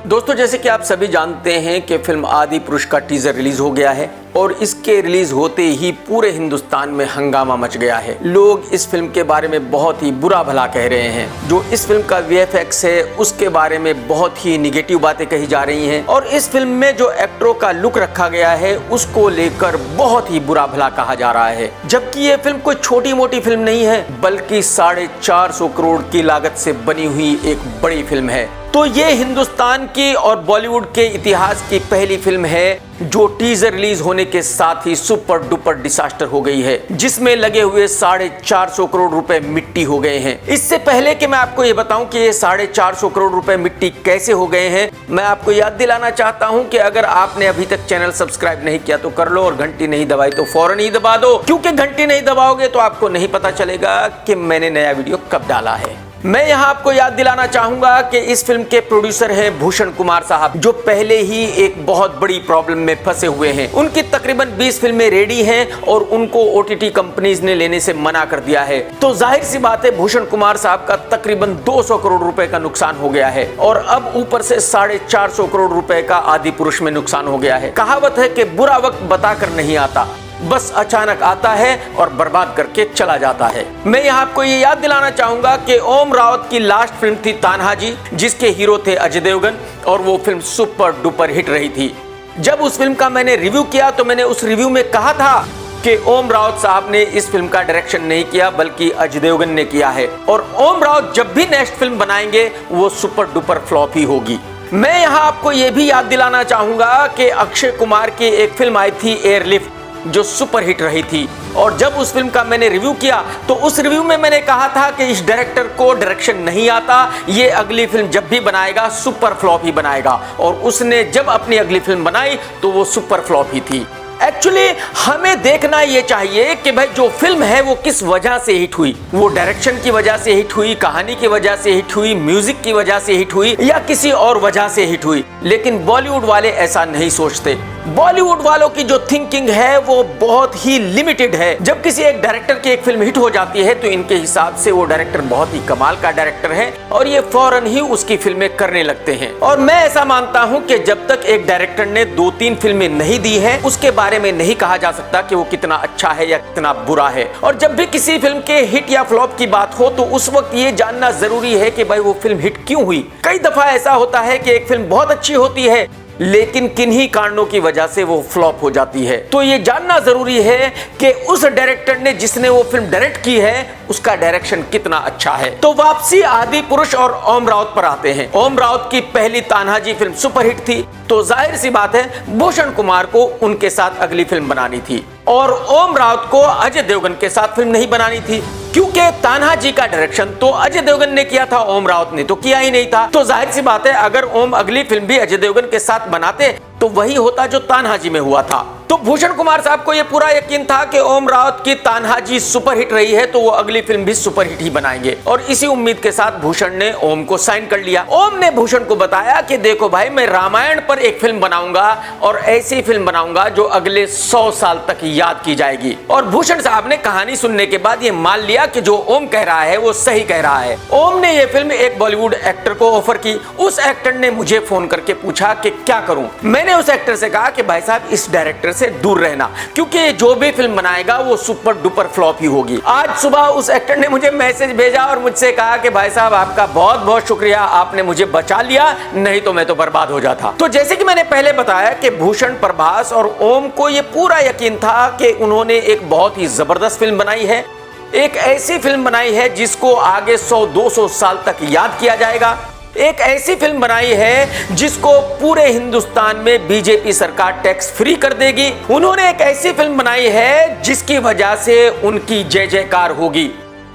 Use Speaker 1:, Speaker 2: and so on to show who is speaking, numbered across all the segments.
Speaker 1: दोस्तों, जैसे कि आप सभी जानते हैं कि फिल्म आदि पुरुष का टीजर रिलीज हो गया है और इसके रिलीज होते ही पूरे हिंदुस्तान में हंगामा मच गया है। लोग इस फिल्म के बारे में बहुत ही बुरा भला कह रहे हैं। जो इस फिल्म का वीएफएक्स है उसके बारे में बहुत ही निगेटिव बातें कही जा रही हैं और इस फिल्म में जो एक्टरों का लुक रखा गया है उसको लेकर बहुत ही बुरा भला कहा जा रहा है। जबकि ये फिल्म कोई छोटी मोटी फिल्म नहीं है, बल्कि 450 करोड़ की लागत से बनी हुई एक बड़ी फिल्म है। तो ये हिंदुस्तान की और बॉलीवुड के इतिहास की पहली फिल्म है जो टीजर रिलीज होने के साथ ही सुपर डुपर डिजास्टर हो गई है, जिसमें लगे हुए 450 करोड़ रुपए मिट्टी हो गए हैं। इससे पहले कि मैं आपको ये बताऊं कि ये 450 करोड़ रुपए मिट्टी कैसे हो गए हैं, मैं आपको याद दिलाना चाहता हूं कि अगर आपने अभी तक चैनल सब्सक्राइब नहीं किया तो कर लो और घंटी नहीं दबाई तो फौरन ही दबा दो, क्योंकि घंटी नहीं दबाओगे तो आपको नहीं पता चलेगा कि मैंने नया वीडियो कब डाला है। मैं यहां आपको याद दिलाना चाहूंगा कि इस फिल्म के प्रोड्यूसर हैं भूषण कुमार साहब, जो पहले ही एक बहुत बड़ी प्रॉब्लम में फंसे हुए हैं। उनकी तकरीबन 20 फिल्में रेडी हैं और उनको ओटीटी कंपनीज ने लेने से मना कर दिया है। तो जाहिर सी बात है भूषण कुमार साहब का तकरीबन 200 करोड़ रुपए का नुकसान हो गया है और अब ऊपर से 450 करोड़ रुपए का आदि पुरुष में नुकसान हो गया है। कहावत है कि बुरा वक्त बताकर नहीं आता, बस अचानक आता है और बर्बाद करके चला जाता है। मैं यहाँ आपको ये याद दिलाना चाहूंगा कि ओम रावत की लास्ट फिल्म थी तान्हाजी, जिसके हीरो थे अजय देवगन, और वो फिल्म सुपर डुपर हिट रही थी। जब उस फिल्म का मैंने रिव्यू किया तो मैंने उस रिव्यू में कहा था कि ओम रावत साहब ने इस फिल्म का डायरेक्शन नहीं किया बल्कि अजय देवगन ने किया है, और ओम रावत जब भी नेक्स्ट फिल्म बनाएंगे वो सुपर डुपर फ्लॉप ही होगी। मैं यहाँ आपको ये भी याद दिलाना चाहूंगा कि अक्षय कुमार की एक फिल्म आई थी एयरलिफ्ट, जो सुपर हिट रही थी, और जब उस फिल्म का मैंने रिव्यू किया तो उस रिव्यू में मैंने कहा था कि इस डायरेक्टर को डायरेक्शन नहीं आता, ये अगली फिल्म जब भी बनाएगा सुपर फ्लॉप ही बनाएगा, और उसने जब अपनी अगली फिल्म बनाई तो वो सुपर फ्लॉप ही थी। एक्चुअली हमें देखना ये चाहिए कि भाई जो फिल्म है वो किस वजह से हिट हुई, वो डायरेक्शन की वजह से हिट हुई, कहानी की वजह से हिट हुई, म्यूजिक की वजह से हिट हुई, या किसी और वजह से हिट हुई। लेकिन बॉलीवुड वाले ऐसा नहीं सोचते। बॉलीवुड वालों की जो थिंकिंग है वो बहुत ही लिमिटेड है। जब किसी एक डायरेक्टर की एक फिल्म हिट हो जाती है तो इनके हिसाब से वो डायरेक्टर बहुत ही कमाल का डायरेक्टर है और ये फौरन ही उसकी फिल्में करने लगते हैं। और मैं ऐसा मानता हूं कि जब तक एक डायरेक्टर ने 2-3 फिल्में नहीं दी है उसके बारे में नहीं कहा जा सकता कि वो कितना अच्छा है या कितना बुरा है। और जब भी किसी फिल्म के हिट या फ्लॉप की बात हो तो उस वक्त ये जानना जरूरी है कि भाई वो फिल्म हिट क्यों हुई। कई दफा ऐसा होता है कि एक फिल्म बहुत अच्छी होती है लेकिन किन्हीं कारणों की वजह से वो फ्लॉप हो जाती है। तो ये जानना जरूरी है कि उस डायरेक्टर ने जिसने वो फिल्म डायरेक्ट की है उसका डायरेक्शन कितना अच्छा है। तो वापसी आदि पुरुष और ओम रावत पर आते हैं। ओम रावत की पहली तान्हाजी फिल्म सुपरहिट थी, तो जाहिर सी बात है भूषण कुमार को उनके साथ अगली फिल्म बनानी थी और ओम रावत को अजय देवगन के साथ फिल्म नहीं बनानी थी, क्योंकि तान्हाजी का डायरेक्शन तो अजय देवगन ने किया था, ओम रावत ने तो किया ही नहीं था। तो जाहिर सी बात है अगर ओम अगली फिल्म भी अजय देवगन के साथ बनाते तो वही होता जो तान्हाजी में हुआ था। तो भूषण कुमार साहब को यह पूरा यकीन था कि ओम रावत की तान्हाजी सुपरहिट रही है तो वो अगली फिल्म भी सुपरहिट ही बनाएंगे, और इसी उम्मीद के साथ भूषण ने ओम को साइन कर लिया। ओम ने भूषण को बताया कि देखो भाई, मैं रामायण पर एक फिल्म बनाऊंगा और ऐसी फिल्म बनाऊंगा जो अगले 100 साल तक याद की जाएगी। और भूषण साहब ने कहानी सुनने के बाद ये मान लिया कि जो ओम कह रहा है वो सही कह रहा है। ओम ने ये फिल्म एक बॉलीवुड एक्टर को ऑफर की। उस एक्टर ने मुझे फोन करके पूछा कि क्या करूं। मैंने उस एक्टर से कहा कि भाई साहब इस डायरेक्टर से दूर रहना, क्योंकि जो भी फिल्म बनाएगा वो सुपर डुपर फ्लॉप ही होगी। आज सुबह उस एक्टर ने मुझे मैसेज भेजा और मुझसे कहा कि भाई साहब आपका बहुत बहुत शुक्रिया, आपने मुझे बचा लिया, नहीं तो मैं तो बर्बाद हो जाता। तो जैसे कि मैंने पहले बताया कि भूषण, प्रभास और ओम को ये पूरा यकीन था कि उन्होंने एक बहुत ही जबरदस्त फिल्म बनाई है, एक ऐसी फिल्म बनाई है जिसको आगे 100-200 साल तक याद किया जाएगा, एक ऐसी फिल्म बनाई है जिसको पूरे हिंदुस्तान में बीजेपी सरकार टैक्स फ्री कर देगी। उन्होंने एक ऐसी फिल्म बनाई है जिसकी वजह से उनकी जय जयकार होगी।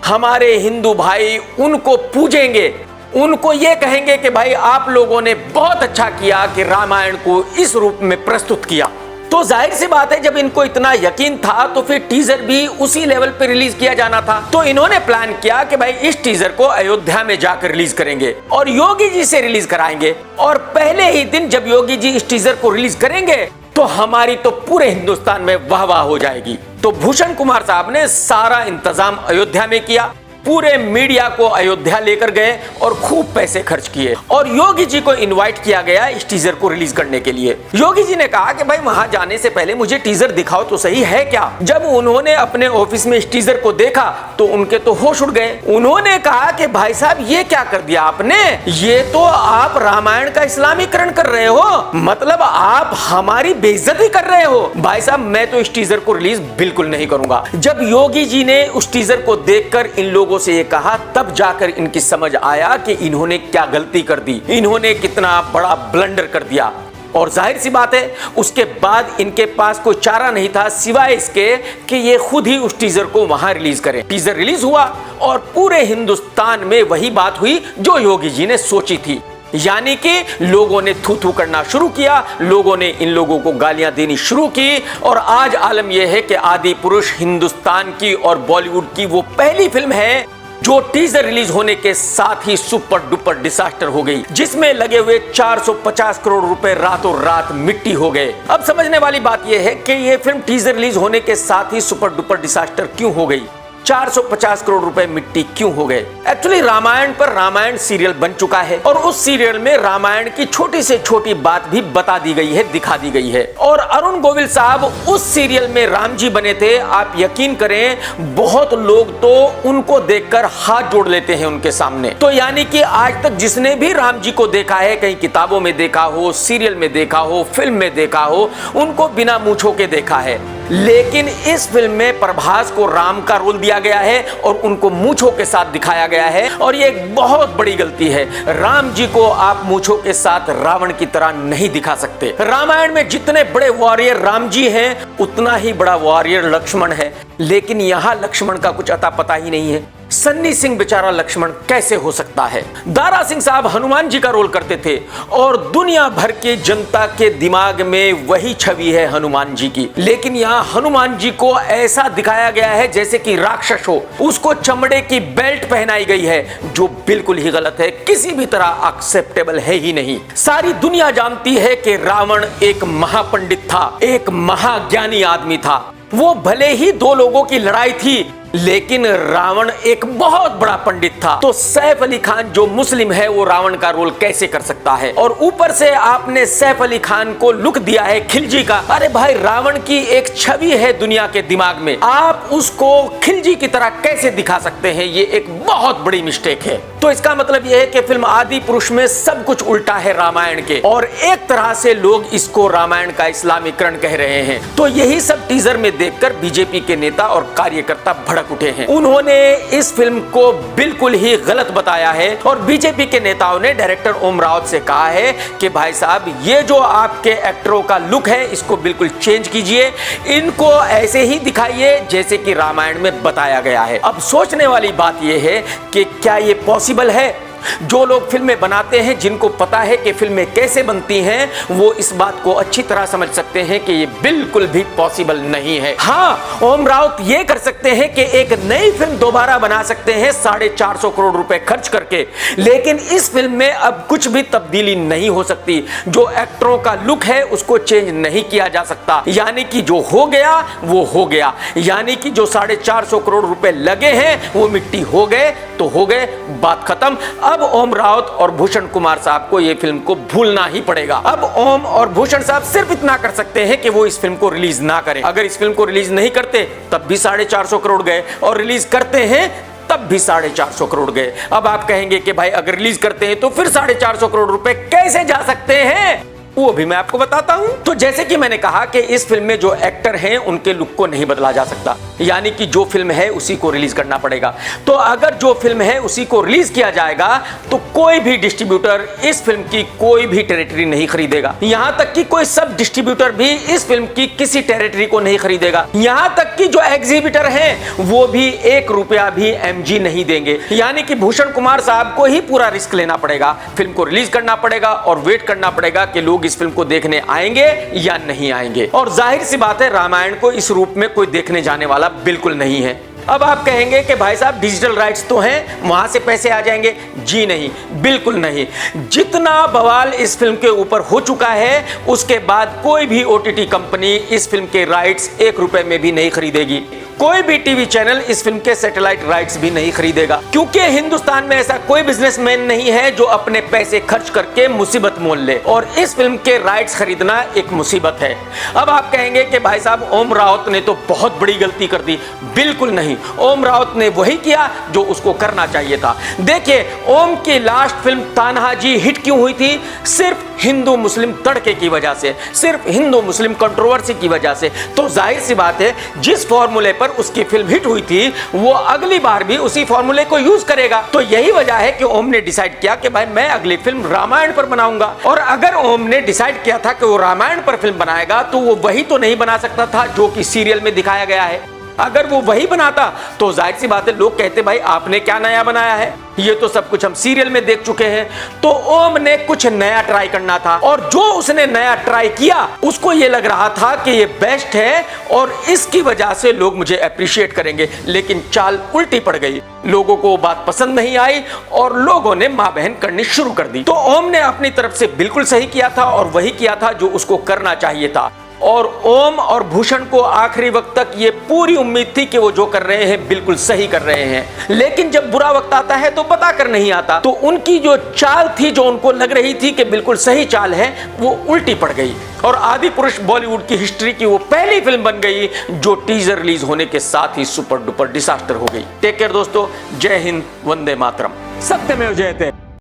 Speaker 1: हमारे हिंदू भाई उनको पूजेंगे, उनको ये कहेंगे कि भाई आप लोगों ने बहुत अच्छा किया कि रामायण को इस रूप में प्रस्तुत किया। तो जाहिर सी बात है जब इनको इतना यकीन था तो फिर टीजर भी उसी लेवल पे रिलीज किया जाना था। तो इन्होंने प्लान किया कि भाई इस टीजर को अयोध्या में जाकर रिलीज करेंगे और योगी जी से रिलीज कराएंगे, और पहले ही दिन जब योगी जी इस टीजर को रिलीज करेंगे तो हमारी तो पूरे हिंदुस्तान में वाह वाह हो जाएगी। तो भूषण कुमार साहब ने सारा इंतजाम अयोध्या में किया पूरे मीडिया को अयोध्या लेकर गए और खूब पैसे खर्च किए और योगी जी को इनवाइट किया गया इस टीजर को रिलीज करने के लिए। योगी जी ने कहा कि भाई वहां जाने से पहले मुझे टीजर दिखाओ तो सही है क्या। जब उन्होंने अपने ऑफिस में इस टीजर को देखा तो उनके तो होश उड़ गए। उन्होंने कहा कि भाई साहब ये क्या कर दिया आपने, ये तो आप रामायण का इस्लामीकरण कर रहे हो, मतलब आप हमारी बेइज्जती कर रहे हो। भाई साहब मैं तो इस टीजर को रिलीज बिल्कुल नहीं करूंगा। जब योगी जी ने उस टीजर को देखकर इन लोगों से ये कहा तब जाकर इनकी समझ आया कि इन्होंने क्या गलती कर दी, इन्होंने कितना बड़ा ब्लंडर कर दिया। और जाहिर सी बात है उसके बाद इनके पास कोई चारा नहीं था सिवाय इसके कि ये खुद ही उस टीजर को वहां रिलीज करें। टीजर रिलीज हुआ और पूरे हिंदुस्तान में वही बात हुई जो योगी जी ने सोची थी, यानी कि लोगों ने थू थू करना शुरू किया, लोगों ने इन लोगों को गालियां देनी शुरू की। और आज आलम यह है कि आदि पुरुष हिंदुस्तान की और बॉलीवुड की वो पहली फिल्म है जो टीजर रिलीज होने के साथ ही सुपर डुपर डिजास्टर हो गई, जिसमें लगे हुए 450 करोड़ रुपए रातों रात मिट्टी हो गए। अब समझने वाली बात यह है कि यह फिल्म टीजर रिलीज होने के साथ ही सुपर डुपर डिजास्टर क्यों हो गई, 450 करोड़ रुपए मिट्टी क्यों हो गए। एक्चुअली रामायण पर रामायण सीरियल बन चुका है और उस सीरियल में रामायण की छोटी से छोटी बात भी बता दी गई है, दिखा दी गई है। और अरुण गोविल साहब उस सीरियल में राम जी बने थे। आप यकीन करें बहुत लोग तो उनको देखकर हाथ जोड़ लेते हैं उनके सामने। तो यानी कि आज तक जिसने भी राम जी को देखा है, कहीं किताबों में देखा हो, सीरियल में देखा हो, फिल्म में देखा हो, उनको बिना मूंछों के देखा है। लेकिन इस फिल्म में प्रभास को राम का रोल दिया गया है और उनको मूंछों के साथ दिखाया गया है और ये एक बहुत बड़ी गलती है। राम जी को आप मूंछों के साथ रावण की तरह नहीं दिखा सकते। रामायण में जितने बड़े वॉरियर राम जी हैं उतना ही बड़ा वॉरियर लक्ष्मण है, लेकिन यहां लक्ष्मण का कुछ अता पता ही नहीं है। सन्नी सिंह बेचारा लक्ष्मण कैसे हो सकता है। दारा सिंह साहब हनुमान जी का रोल करते थे और दुनिया भर के जनता के दिमाग में वही छवि है हनुमान जी की, लेकिन यहाँ हनुमान जी को ऐसा दिखाया गया है जैसे कि राक्षस हो। उसको चमड़े की बेल्ट पहनाई गई है जो बिल्कुल ही गलत है, किसी भी तरह एक्सेप्टेबल है ही नहीं। सारी दुनिया जानती है कि रावण एक महापंडित था, एक महाज्ञानी आदमी था। वो भले ही दो लोगों की लड़ाई थी लेकिन रावण एक बहुत बड़ा पंडित था। तो सैफ अली खान जो मुस्लिम है वो रावण का रोल कैसे कर सकता है। और ऊपर से आपने सैफ अली खान को लुक दिया है खिलजी का। अरे भाई रावण की एक छवि है दुनिया के दिमाग में, आप उसको खिलजी की तरह कैसे दिखा सकते हैं, ये एक बहुत बड़ी मिस्टेक है। तो इसका मतलब यह है कि फिल्म आदि पुरुष में सब कुछ उल्टा है रामायण के, और एक तरह से लोग इसको रामायण का इस्लामीकरण कह रहे हैं। तो यही सब टीजर में देखकर बीजेपी के नेता और कार्यकर्ता भड़क उठे हैं। उन्होंने इस फिल्म को बिल्कुल ही गलत बताया है और बीजेपी के नेताओं ने डायरेक्टर ओम रावत से कहा है कि भाई साहब ये जो आपके एक्टरों का लुक है इसको बिल्कुल चेंज कीजिए, इनको ऐसे ही दिखाइए जैसे कि रामायण में बताया गया है। अब सोचने वाली बात यह है कि क्या ये पॉसिबल है। जो लोग फिल्में बनाते हैं, जिनको पता है कि फिल्में कैसे बनती हैं, वो इस बात को अच्छी तरह समझ सकते हैं कि ये बिल्कुल भी पॉसिबल नहीं है। हाँ, ओम रावत ये कर सकते हैं कि एक नई फिल्म दोबारा बना सकते हैं 450 करोड़ रुपए खर्च करके, लेकिन इस फिल्म में अब कुछ भी तब्दीली नहीं हो सकती। जो एक्टरों का लुक है उसको चेंज नहीं किया जा सकता, यानी कि जो हो गया वो हो गया, यानी कि जो 450 करोड़ रुपए लगे हैं वो मिट्टी हो गए तो हो गए, बात खत्म। अब ओम रावत और भूषण कुमार साहब को यह फिल्म को भूलना ही पड़ेगा। अब ओम और भूषण साहब सिर्फ इतना कर सकते हैं कि वो इस फिल्म को रिलीज ना करें। अगर इस फिल्म को रिलीज नहीं करते तब भी 450 करोड़ गए, और रिलीज करते हैं तब भी 450 करोड़ गए। अब आप कहेंगे कि भाई अगर रिलीज करते हैं तो फिर 450 करोड़ रुपए कैसे जा सकते हैं, वो भी मैं आपको बताता हूं। तो जैसे कि मैंने कहा कि इस फिल्म में जो एक्टर हैं उनके लुक को नहीं बदला जा सकता, यानी कि जो फिल्म है उसी को रिलीज करना पड़ेगा। तो अगर जो फिल्म है उसी को रिलीज किया जाएगा तो कोई भी डिस्ट्रीब्यूटर इस फिल्म की कोई भी टेरिटरी नहीं खरीदेगा, यहां तक कि कोई सब डिस्ट्रीब्यूटर भी इस फिल्म की किसी टेरिटरी को नहीं खरीदेगा, यहां तक कि जो एग्जीबिटर हैं वो भी 1 रुपया भी एमजी नहीं देंगे। यानी कि भूषण कुमार साहब को ही पूरा रिस्क लेना पड़ेगा, फिल्म को रिलीज करना पड़ेगा और वेट करना पड़ेगा कि लोग इस फिल्म को देखने आएंगे या नहीं आएंगे। और जाहिर सी बात है रामायण को इस रूप में कोई देखने जाने वाला बिल्कुल नहीं है। अब आप कहेंगे कि भाई साहब डिजिटल राइट्स तो हैं, वहां से पैसे आ जाएंगे। जी नहीं, बिल्कुल नहीं। जितना बवाल इस फिल्म के ऊपर हो चुका है, उसके बाद कोई भी ओटीटी कंपनी इस फिल्म के राइट्स 1 रुपए में भी नहीं खरीदेगी। कोई भी टीवी चैनल इस फिल्म के सैटेलाइट राइट्स भी नहीं खरीदेगा, क्योंकि हिंदुस्तान में ऐसा कोई बिजनेसमैन नहीं है जो अपने पैसे खर्च करके मुसीबत मोल ले, और इस फिल्म के राइट्स खरीदना एक मुसीबत है। अब आप कहेंगे कि भाई साहब ओम रावत ने तो बहुत बड़ी गलती कर दी। बिल्कुल नहीं, ओम रावत ने वही किया जो उसको करना चाहिए था। देखिए, ओम की लास्ट फिल्म तान्हाजी हिट क्यों हुई थी? सिर्फ हिंदू मुस्लिम तड़के की वजह से, सिर्फ हिंदू मुस्लिम कंट्रोवर्सी की वजह से। तो जाहिर सी बात है, जिस फॉर्मूले पर उसकी फिल्म हिट हुई थी, वो अगली बार भी उसी फॉर्मूले को यूज करेगा। तो यही वजह है कि ओम ने डिसाइड किया कि भाई मैं अगली फिल्म रामायण पर बनाऊंगा। और अगर ओम ने डिसाइड किया था कि वो रामायण पर फिल्म बनाएगा, तो वो वही तो नहीं बना सकता था जो कि सीरियल में दिखाया गया है। अगर वो वही बनाता तो जाहिर सी बात है लोग कहते भाई आपने क्या नया बनाया है, ये तो सब कुछ हम सीरियल में देख चुके हैं। तो ओम ने कुछ नया ट्राई करना था, और जो उसने नया ट्राई किया उसको ये लग रहा था कि ये बेस्ट है और इसकी वजह से लोग मुझे अप्रिशिएट करेंगे। लेकिन चाल उल्टी पड़ गई, लोगों को बात पसंद नहीं आई और लोगों ने मां बहन करनी शुरू कर दी। तो ओम ने अपनी तरफ से बिल्कुल सही किया था और वही किया था जो उसको करना चाहिए था। और ओम और भूषण को आखिरी वक्त तक ये पूरी उम्मीद थी कि वो जो कर रहे हैं बिल्कुल सही कर रहे हैं। लेकिन जब बुरा वक्त आता है तो बता कर नहीं आता। तो उनकी जो चाल थी, जो उनको लग रही थी कि बिल्कुल सही चाल है, वो उल्टी पड़ गई और आदि पुरुष बॉलीवुड की हिस्ट्री की वो पहली फिल्म बन गई जो टीजर रिलीज होने के साथ ही सुपर डुपर डिजास्टर हो गई। टेक केयर दोस्तों, जय हिंद, वंदे मातरम, सत्यमेव जयते।